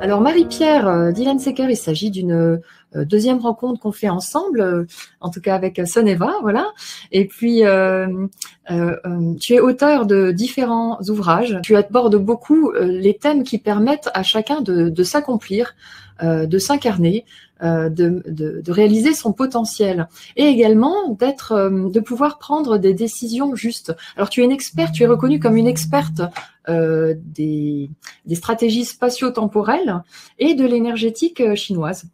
Alors Marie-Pierre, Dylan Secker, il s'agit d'une deuxième rencontre qu'on fait ensemble, en tout cas avec Soneva, voilà. Et puis, tu es auteur de différents ouvrages. Tu abordes beaucoup les thèmes qui permettent à chacun de s'accomplir, de s'incarner, de réaliser son potentiel, et également de pouvoir prendre des décisions justes. Alors tu es une experte, tu es reconnue comme une experte des stratégies spatio-temporelles et de l'énergétique chinoise.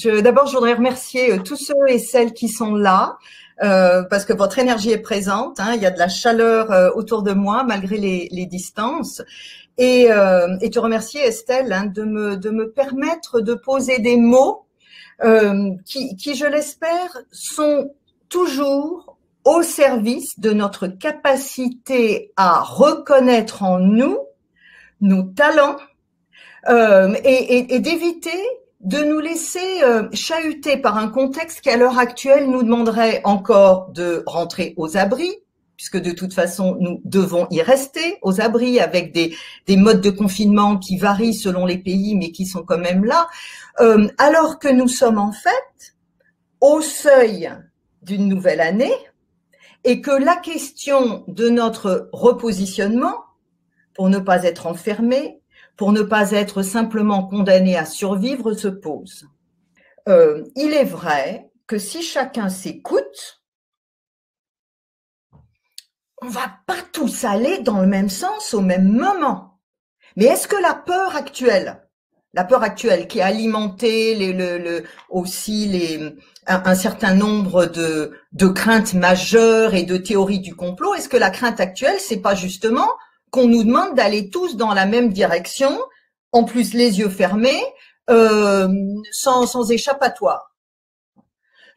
D'abord, je voudrais remercier tous ceux et celles qui sont là, parce que votre énergie est présente, hein, il y a de la chaleur autour de moi malgré les distances. Et te remercier, Estelle, hein, de me permettre de poser des mots qui, je l'espère, sont toujours au service de notre capacité à reconnaître en nous nos talents et d'éviter de nous laisser chahuter par un contexte qui, à l'heure actuelle, nous demanderait encore de rentrer aux abris, puisque de toute façon, nous devons y rester aux abris avec des modes de confinement qui varient selon les pays, mais qui sont quand même là, alors que nous sommes en fait au seuil d'une nouvelle année et que la question de notre repositionnement, pour ne pas être enfermé, pour ne pas être simplement condamné à survivre, se pose. Il est vrai que si chacun s'écoute, on va pas tous aller dans le même sens au même moment. Mais est-ce que la peur actuelle qui a alimenté un certain nombre de craintes majeures et de théories du complot, est-ce que la crainte actuelle, c'est pas justement qu'on nous demande d'aller tous dans la même direction, en plus les yeux fermés, sans échappatoire?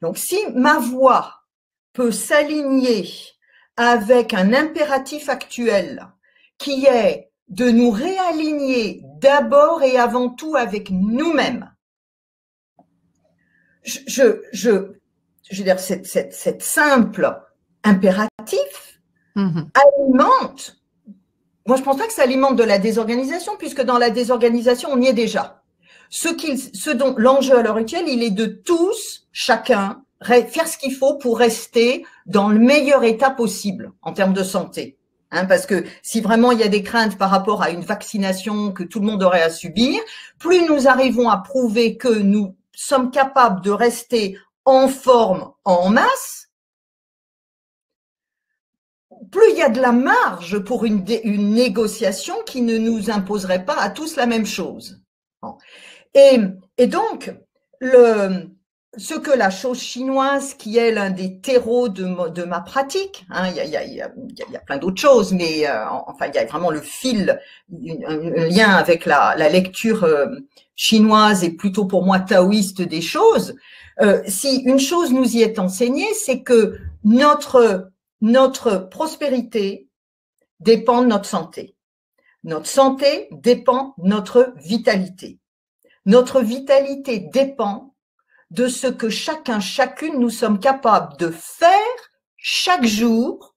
Donc si ma voix peut s'aligner avec un impératif actuel qui est de nous réaligner d'abord et avant tout avec nous-mêmes. Je veux dire, cette simple impératif alimente. Moi, je pense pas que ça alimente de la désorganisation, puisque dans la désorganisation, on y est déjà. Ce dont l'enjeu à l'heure actuelle, il est de tous, chacun, faire ce qu'il faut pour rester dans le meilleur état possible en termes de santé. Hein, parce que si vraiment il y a des craintes par rapport à une vaccination que tout le monde aurait à subir, plus nous arrivons à prouver que nous sommes capables de rester en forme en masse, plus il y a de la marge pour une négociation qui ne nous imposerait pas à tous la même chose. Et donc, ce que la chose chinoise, qui est l'un des terreaux de ma pratique, hein, il y a plein d'autres choses, mais enfin, il y a vraiment le fil, un lien avec la lecture chinoise et plutôt pour moi taoïste des choses. Si une chose nous y est enseignée, c'est que notre prospérité dépend de notre santé. Notre santé dépend de notre vitalité. Notre vitalité dépend de ce que chacune, nous sommes capables de faire chaque jour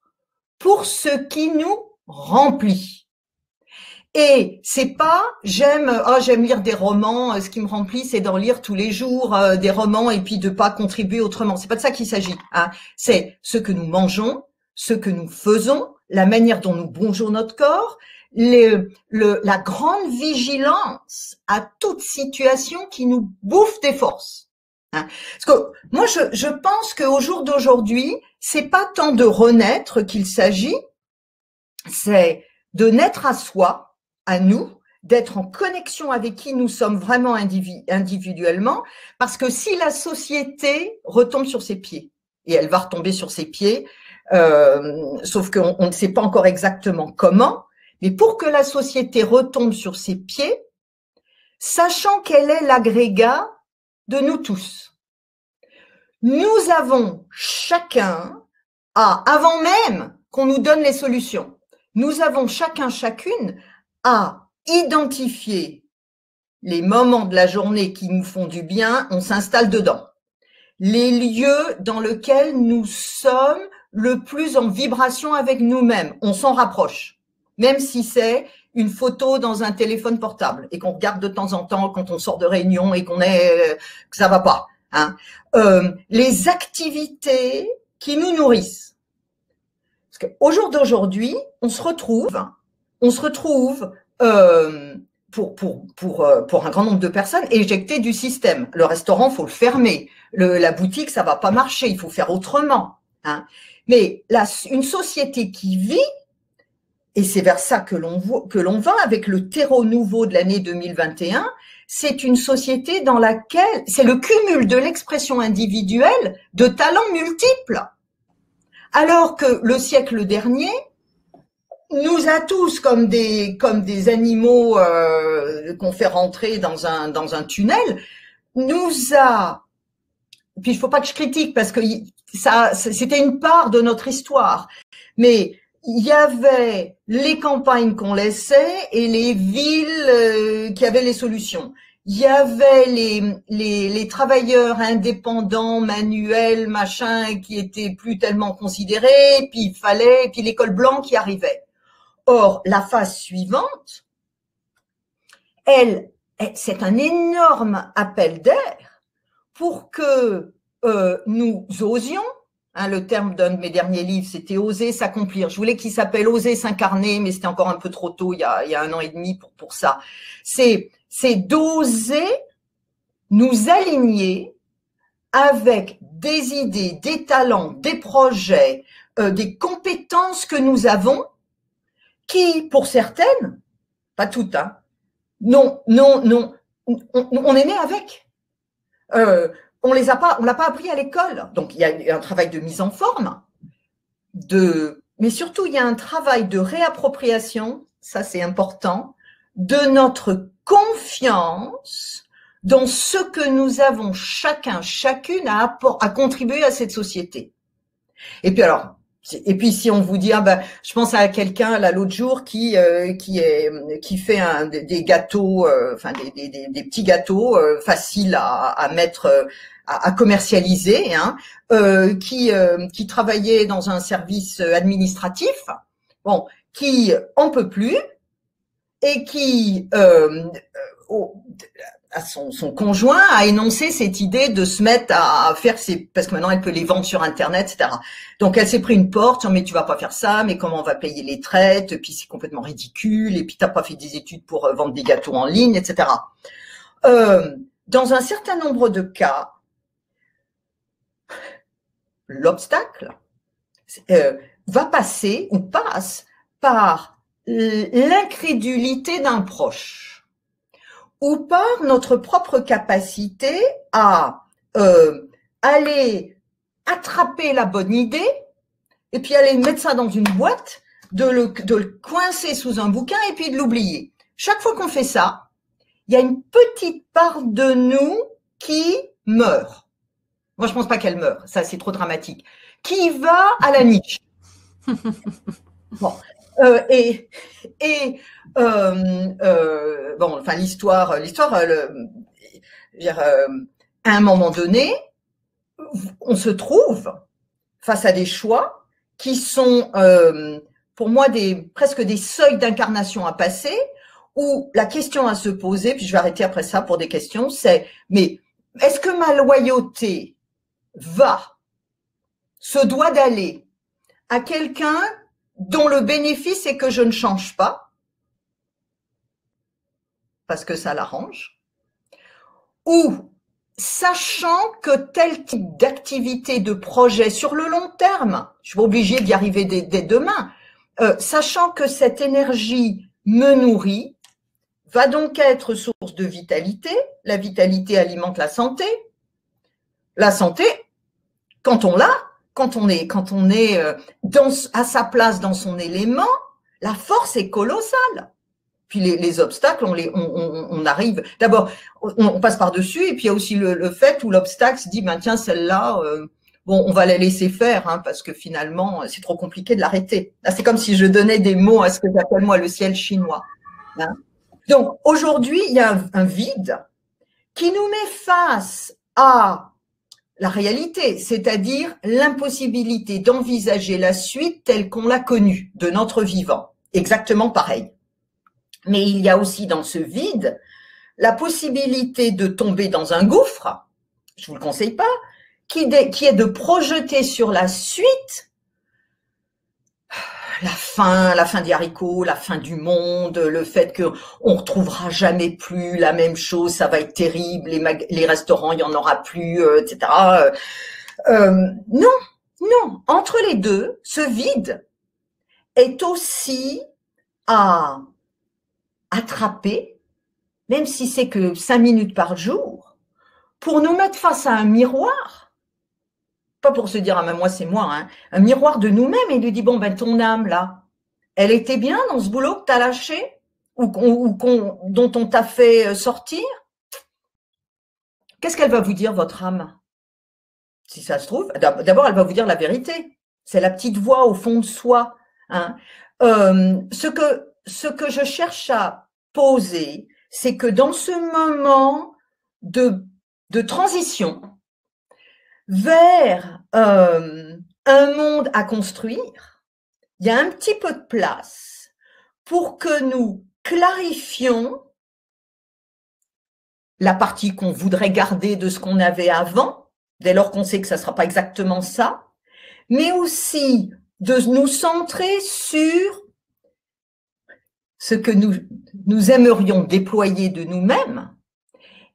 pour ce qui nous remplit. Et c'est pas j'aime lire des romans, ce qui me remplit c'est d'en lire tous les jours des romans et puis de pas contribuer autrement. C'est pas de ça qu'il s'agit. Hein. C'est ce que nous mangeons, ce que nous faisons, la manière dont nous bonjourons notre corps, la grande vigilance à toute situation qui nous bouffe des forces. Hein. Parce que moi, je pense qu'au jour d'aujourd'hui, c'est pas tant de renaître qu'il s'agit, c'est de naître à soi, à nous, d'être en connexion avec qui nous sommes vraiment individuellement, parce que si la société retombe sur ses pieds, et elle va retomber sur ses pieds, sauf qu'on ne sait pas encore exactement comment, mais pour que la société retombe sur ses pieds, sachant qu'elle est l'agrégat de nous tous. Nous avons chacun, avant même qu'on nous donne les solutions, nous avons chacune à identifier les moments de la journée qui nous font du bien, on s'installe dedans. Les lieux dans lesquels nous sommes le plus en vibration avec nous-mêmes, on s'en rapproche, même si c'est une photo dans un téléphone portable et qu'on regarde de temps en temps quand on sort de réunion et que ça va pas. Hein. Les activités qui nous nourrissent. Parce qu'au jour d'aujourd'hui, on se retrouve pour un grand nombre de personnes éjectées du système. Le restaurant, faut le fermer. La boutique, ça va pas marcher. Il faut faire autrement. Hein. Mais une société qui vit, et c'est vers ça que l'on va avec le terreau nouveau de l'année 2021, c'est une société dans laquelle c'est le cumul de l'expression individuelle de talents multiples. Alors que le siècle dernier nous a tous comme des animaux qu'on fait rentrer dans un tunnel, puis il faut pas que je critique parce que ça c'était une part de notre histoire, mais il y avait les campagnes qu'on laissait et les villes qui avaient les solutions. Il y avait les travailleurs indépendants, manuels, machin, qui étaient plus tellement considérés, puis l'école blanche qui arrivait. Or, la phase suivante, c'est un énorme appel d'air pour que nous osions. Hein, le terme d'un de mes derniers livres, c'était oser s'accomplir. Je voulais qu'il s'appelle oser s'incarner, mais c'était encore un peu trop tôt, il y a 1 an et demi pour ça. C'est d'oser nous aligner avec des idées, des talents, des projets, des compétences que nous avons, qui, pour certaines, pas toutes, hein, non, on est né avec. On l'a pas appris à l'école. Donc, il y a un travail de mise en forme, mais surtout, il y a un travail de réappropriation, ça c'est important, de notre confiance dans ce que nous avons chacune à contribuer à cette société. Et puis si on vous dit, je pense à quelqu'un là l'autre jour qui fait des gâteaux, des petits gâteaux faciles à mettre, à commercialiser, hein, qui travaillait dans un service administratif, qui en peut plus et qui à son conjoint a énoncé cette idée de se mettre à faire parce que maintenant elle peut les vendre sur internet, etc. Donc elle s'est pris une porte, mais tu vas pas faire ça, mais comment on va payer les traites, puis c'est complètement ridicule, et puis t'as pas fait des études pour vendre des gâteaux en ligne, etc. Dans un certain nombre de cas, l'obstacle va passer ou passe par l'incrédulité d'un proche, ou par notre propre capacité à aller attraper la bonne idée et puis aller mettre ça dans une boîte, de le coincer sous un bouquin et puis de l'oublier. Chaque fois qu'on fait ça, il y a une petite part de nous qui meurt. Moi, je pense pas qu'elle meurt, ça c'est trop dramatique. Qui va à la niche. Bon. L'histoire, à un moment donné, on se trouve face à des choix qui sont, pour moi, presque des seuils d'incarnation à passer, où la question à se poser, puis je vais arrêter après ça pour des questions, c'est, mais est-ce que ma loyauté se doit d'aller à quelqu'un dont le bénéfice est que je ne change pas, parce que ça l'arrange, ou sachant que tel type d'activité, de projet sur le long terme, je suis pas obligée d'y arriver dès demain, sachant que cette énergie me nourrit, va donc être source de vitalité, la vitalité alimente la santé, quand on l'a, quand on est à sa place dans son élément, la force est colossale. Puis les obstacles, on arrive. D'abord, on passe par-dessus, et puis il y a aussi le fait où l'obstacle se dit, tiens, celle-là, on va la laisser faire, hein, parce que finalement, c'est trop compliqué de l'arrêter. Là, c'est comme si je donnais des mots à ce que j'appelle moi le ciel chinois. Hein. Donc aujourd'hui, il y a un vide qui nous met face à la réalité, c'est-à-dire l'impossibilité d'envisager la suite telle qu'on l'a connue de notre vivant. Exactement pareil. Mais il y a aussi dans ce vide la possibilité de tomber dans un gouffre, je ne vous le conseille pas, qui est de projeter sur la suite la fin des haricots, la fin du monde, le fait qu'on ne retrouvera jamais plus la même chose, ça va être terrible, les restaurants, il n'y en aura plus, etc. Non, non, entre les deux, ce vide est aussi à attraper, même si c'est que 5 minutes par jour, pour nous mettre face à un miroir, pas pour se dire « ah ben moi c'est moi hein, », un miroir de nous-mêmes et lui dit « bon ben ton âme là, elle était bien dans ce boulot que tu as lâché ou dont on t'a fait sortir ?» Qu'est-ce qu'elle va vous dire votre âme? Si ça se trouve, d'abord elle va vous dire la vérité, c'est la petite voix au fond de soi. Hein. Ce que je cherche à poser, c'est que dans ce moment de transition vers un monde à construire, il y a un petit peu de place pour que nous clarifions la partie qu'on voudrait garder de ce qu'on avait avant, dès lors qu'on sait que ça ne sera pas exactement ça, mais aussi de nous centrer sur ce que nous aimerions déployer de nous-mêmes.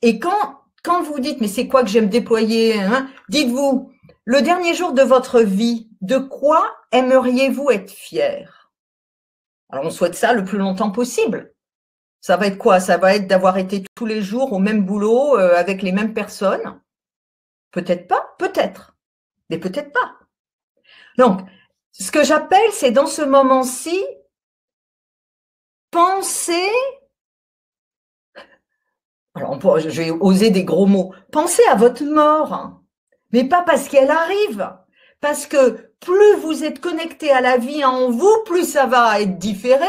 Et quand vous dites, mais c'est quoi que j'aime déployer, hein, dites-vous, le dernier jour de votre vie, de quoi aimeriez-vous être fier? Alors, on souhaite ça le plus longtemps possible. Ça va être quoi? Ça va être d'avoir été tous les jours au même boulot, avec les mêmes personnes? Peut-être pas, peut-être, mais peut-être pas. Donc, ce que j'appelle, c'est dans ce moment-ci, penser, alors je vais oser des gros mots, pensez à votre mort, hein, mais pas parce qu'elle arrive, parce que plus vous êtes connecté à la vie en vous, plus ça va être différé,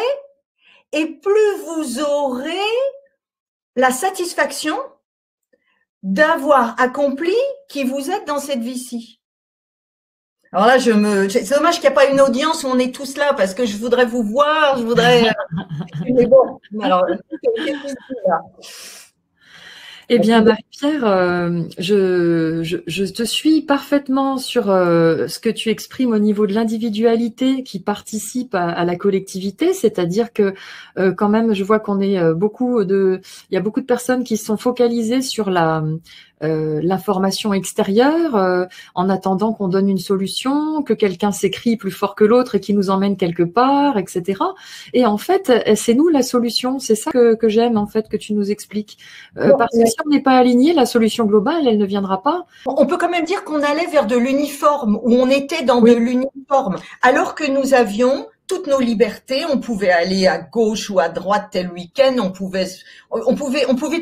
et plus vous aurez la satisfaction d'avoir accompli qui vous êtes dans cette vie-ci. Alors là, c'est dommage qu'il n'y a pas une audience où on est tous là, parce que je voudrais vous voir, je voudrais… Mais bon, alors, eh bien, Marie-Pierre, je te suis parfaitement sur ce que tu exprimes au niveau de l'individualité qui participe à la collectivité, c'est-à-dire que quand même, je vois qu'on est il y a beaucoup de personnes qui sont focalisées sur l'information extérieure, en attendant qu'on donne une solution, que quelqu'un s'écrie plus fort que l'autre et qui nous emmène quelque part, etc. Et en fait, c'est nous la solution. C'est ça que j'aime en fait que tu nous expliques. Parce que si on n'est pas aligné, la solution globale, elle ne viendra pas. On peut quand même dire qu'on allait vers de l'uniforme, où on était dans de l'uniforme, alors que nous avions toutes nos libertés. On pouvait aller à gauche ou à droite tel week-end. On pouvait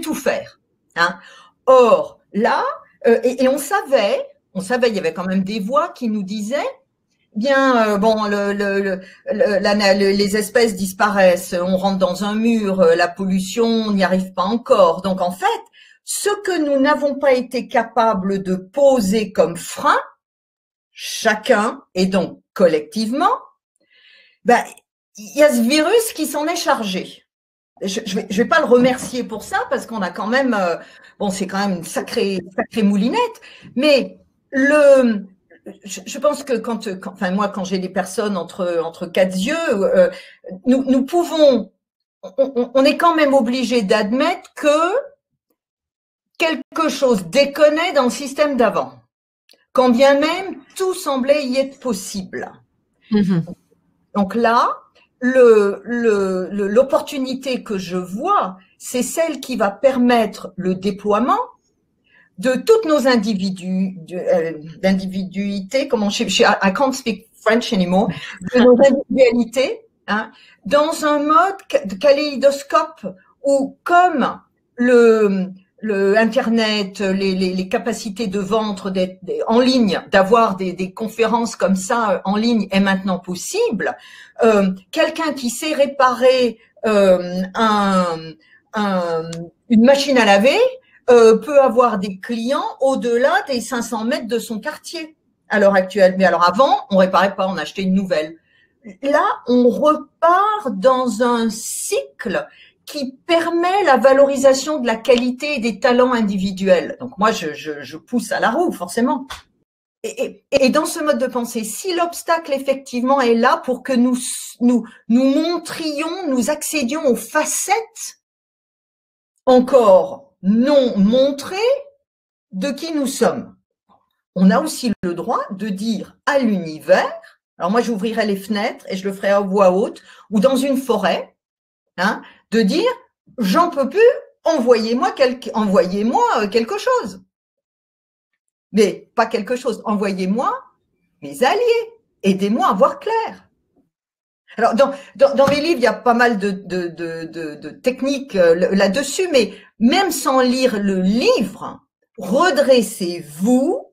tout faire. Hein. Or, là, et on savait, il y avait quand même des voix qui nous disaient, bien, bon, les espèces disparaissent, on rentre dans un mur, la pollution, on n'y arrive pas encore. Donc, en fait, ce que nous n'avons pas été capables de poser comme frein, chacun et donc collectivement, ben, il y a ce virus qui s'en est chargé. Je vais pas le remercier pour ça parce qu'on a quand même, bon, c'est quand même une sacrée moulinette, mais je pense que enfin moi, quand j'ai des personnes entre quatre yeux, nous pouvons, on est quand même obligé d'admettre que quelque chose déconnait dans le système d'avant, quand bien même tout semblait y être possible. Mm-hmm. Donc là, l'opportunité que je vois, c'est celle qui va permettre le déploiement de toutes nos d'individualité, I can't speak French anymore, de nos individualités, hein, dans un mode de kaléidoscope où, comme le Internet, les capacités de vente en ligne, d'avoir des conférences comme ça en ligne est maintenant possible. Quelqu'un qui sait réparer une machine à laver peut avoir des clients au-delà des 500 mètres de son quartier à l'heure actuelle. Mais alors avant, on réparait pas, on achetait une nouvelle. là, on repart dans un cycle qui permet la valorisation de la qualité et des talents individuels. Donc moi, je pousse à la roue, forcément. Et dans ce mode de pensée, si l'obstacle effectivement est là pour que nous montrions, nous accédions aux facettes encore non montrées de qui nous sommes, on a aussi le droit de dire à l'univers, alors moi j'ouvrirai les fenêtres et je le ferai à voix haute, ou dans une forêt, hein, de dire j'en peux plus, envoyez-moi quelque chose. Mais pas quelque chose, envoyez-moi mes alliés, aidez-moi à voir clair. Alors dans mes livres, il y a pas mal de techniques là-dessus, mais même sans lire le livre, redressez-vous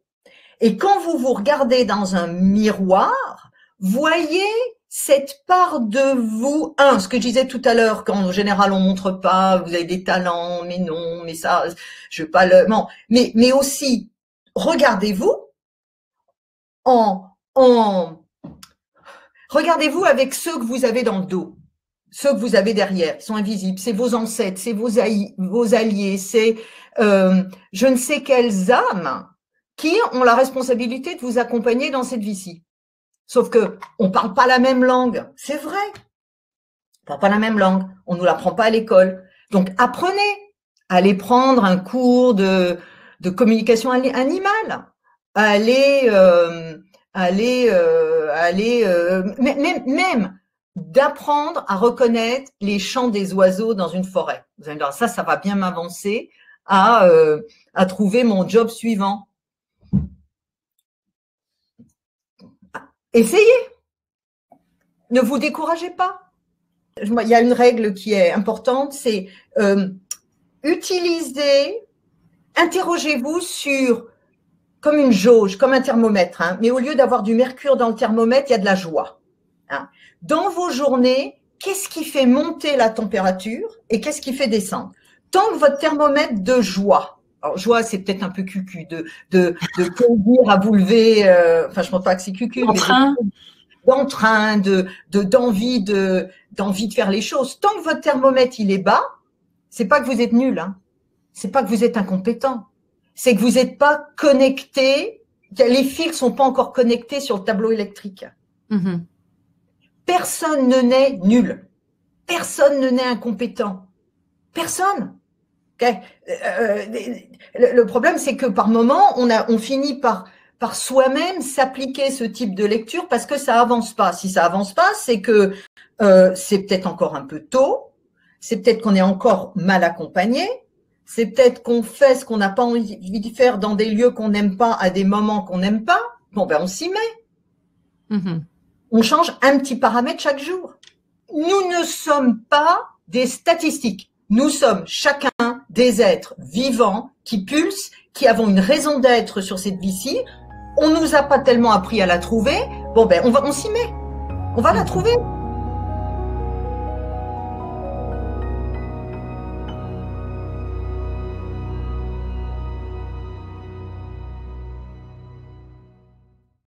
et quand vous vous regardez dans un miroir, voyez cette part de vous, ce que je disais tout à l'heure, quand en général on montre pas, vous avez des talents, mais non, mais ça, je veux pas le, non, mais aussi, regardez-vous regardez-vous avec ceux que vous avez dans le dos, ceux que vous avez derrière, ils sont invisibles, c'est vos ancêtres, c'est vos alliés, c'est je ne sais quelles âmes qui ont la responsabilité de vous accompagner dans cette vie-ci. Sauf que on parle pas la même langue, c'est vrai. On parle pas la même langue, on nous l'apprend pas à l'école. Donc apprenez, allez prendre un cours de communication animale, même d'apprendre à reconnaître les chants des oiseaux dans une forêt. Vous allez me dire, ça va bien m'avancer à trouver mon job suivant. Essayez. Ne vous découragez pas. Il y a une règle qui est importante, c'est interrogez-vous sur, comme une jauge, comme un thermomètre, hein, mais au lieu d'avoir du mercure dans le thermomètre, il y a de la joie. Hein. Dans vos journées, qu'est-ce qui fait monter la température et qu'est-ce qui fait descendre? Tant que votre thermomètre de joie, alors joie c'est peut-être un peu cucu, de plaisir à vous lever, enfin je pense pas que c'est cucu, d'entrain, d'envie de faire les choses. Tant que votre thermomètre il est bas, c'est pas que vous êtes nul, hein. C'est pas que vous êtes incompétent, c'est que vous n'êtes pas connecté, les fils sont pas encore connectés sur le tableau électrique. Mm-hmm. Personne ne naît nul, personne ne naît incompétent, personne. Okay. Le problème c'est que par moment on finit par soi-même s'appliquer ce type de lecture parce que ça avance pas. Si ça avance pas, c'est que c'est peut-être encore un peu tôt, c'est peut-être qu'on est encore mal accompagné, c'est peut-être qu'on fait ce qu'on n'a pas envie de faire dans des lieux qu'on n'aime pas, à des moments qu'on n'aime pas. Bon, ben on s'y met. Mm-hmm. On change un petit paramètre chaque jour. Nous ne sommes pas des statistiques. Nous sommes chacun des êtres vivants qui pulsent, qui avons une raison d'être sur cette vie-ci. On nous a pas tellement appris à la trouver. Bon, ben on s'y met. On va la trouver.